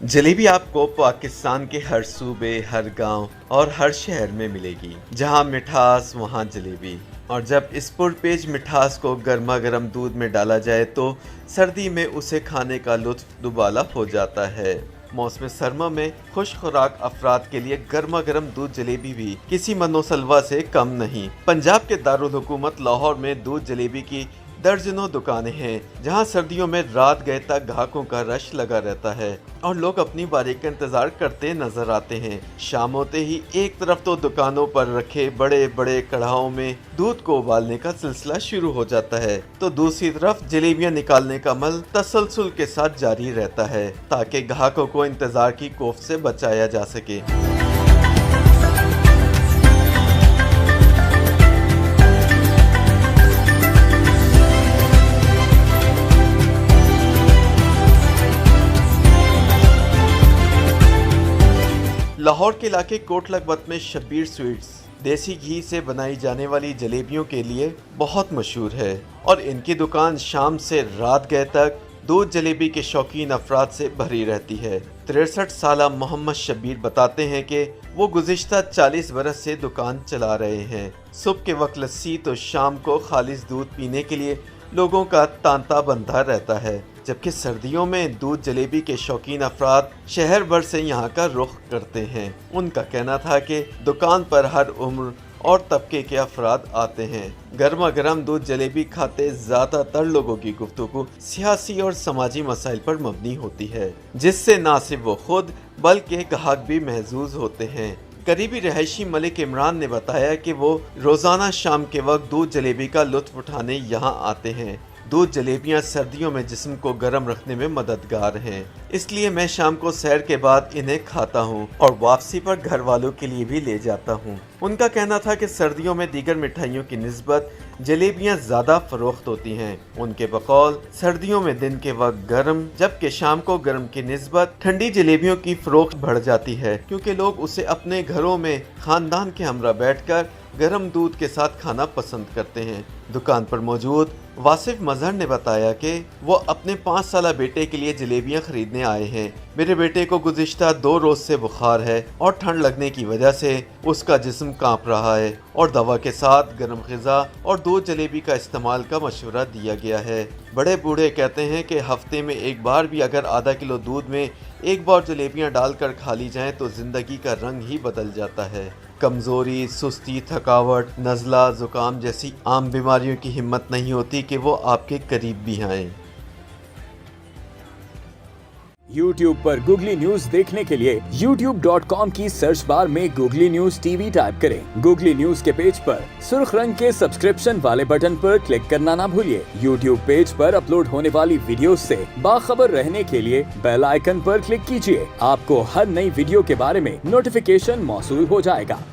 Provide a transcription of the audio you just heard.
जलेबी आपको पाकिस्तान के हर सूबे, हर गांव और हर शहर में मिलेगी। जहां मिठास वहां जलेबी। और जब इस पुरपेच मिठास को गर्मा गर्म दूध में डाला जाए तो सर्दी में उसे खाने का लुत्फ दुबाला हो जाता है। मौसम सरमा में खुश खुराक अफराद के लिए गर्मा गर्म दूध जलेबी भी किसी मनोसलवा से कम नहीं। पंजाब के दारुल हुकूमत लाहौर में दूध जलेबी की दर्जनों दुकानें हैं, जहां सर्दियों में रात गए तक ग्राहकों का रश लगा रहता है और लोग अपनी बारी का इंतजार करते नजर आते हैं। शाम होते ही एक तरफ तो दुकानों पर रखे बड़े बड़े कढ़ाओं में दूध को उबालने का सिलसिला शुरू हो जाता है, तो दूसरी तरफ जलेबियां निकालने का अमल तसलसल के साथ जारी रहता है ताकि ग्राहकों को इंतजार की कोफ से बचाया जा सके। लाहौर के इलाके कोट लखपत में शब्बीर स्वीट्स देसी घी से बनाई जाने वाली जलेबियों के लिए बहुत मशहूर है और इनकी दुकान शाम से रात गए तक दूध जलेबी के शौकीन अफराद से भरी रहती है। 63 साला मोहम्मद शब्बीर बताते हैं कि वो गुज़िश्ता 40 बरस से दुकान चला रहे हैं। सुबह के वक्त लस्सी तो शाम को खालिस दूध पीने के लिए लोगों का तांता बंधा रहता है, जबकि सर्दियों में दूध जलेबी के शौकीन अफराद शहर भर से यहाँ का रुख करते हैं। उनका कहना था कि दुकान पर हर उम्र और तबके के अफराद आते हैं। गर्मा गर्म दूध जलेबी खाते ज़्यादातर लोगों की गुफ्तगू सियासी और समाजी मसाइल पर मबनी होती है, जिससे न सिर्फ वो खुद बल्कि ग्राहक भी महजूज होते हैं। करीबी रहायशी मलिक इमरान ने बताया कि वो रोज़ाना शाम के वक्त दूध जलेबी का लुत्फ उठाने यहाँ आते हैं। दूध जलेबियाँ सर्दियों में जिस्म को गर्म रखने में मददगार हैं, इसलिए मैं शाम को सैर के बाद इन्हें खाता हूँ और वापसी पर घर वालों के लिए भी ले जाता हूँ। उनका कहना था कि सर्दियों में दीगर मिठाइयों की निस्बत जलेबियाँ ज़्यादा फरोख्त होती हैं। उनके बकौल सर्दियों में दिन के वक्त गर्म जबकि शाम को गर्म की निस्बत ठंडी जलेबियों की फरोख्त बढ़ जाती है, क्योंकि लोग उसे अपने घरों में खानदान के हमरा बैठकर गर्म दूध के साथ खाना पसंद करते हैं। दुकान पर मौजूद वासिफ मजहर ने बताया कि वो अपने 5 साला बेटे के लिए जलेबियां खरीदने आए हैं। मेरे बेटे को गुज़िश्ता 2 रोज से बुखार है और ठंड लगने की वजह से उसका जिस्म कांप रहा है और दवा के साथ गर्म ग़िज़ा और दूध जलेबी का इस्तेमाल का मशवरा दिया गया है। बड़े बूढ़े कहते हैं कि हफ्ते में एक बार भी अगर आधा किलो दूध में एक बार जलेबियां डालकर खा ली जाएं तो ज़िंदगी का रंग ही बदल जाता है। कमज़ोरी, सुस्ती, थकावट, नज़ला, ज़ुकाम जैसी आम बीमारियों की हिम्मत नहीं होती कि वो आपके करीब भी आएं। YouTube पर गूगली न्यूज देखने के लिए youtube.com की सर्च बार में गूगली न्यूज टीवी टाइप करें। गूगली न्यूज के पेज पर सुर्ख रंग के सब्सक्रिप्शन वाले बटन पर क्लिक करना ना भूलिए। YouTube पेज पर अपलोड होने वाली वीडियोस से बाखबर रहने के लिए बेल आइकन पर क्लिक कीजिए। आपको हर नई वीडियो के बारे में नोटिफिकेशन मौसूल हो जाएगा।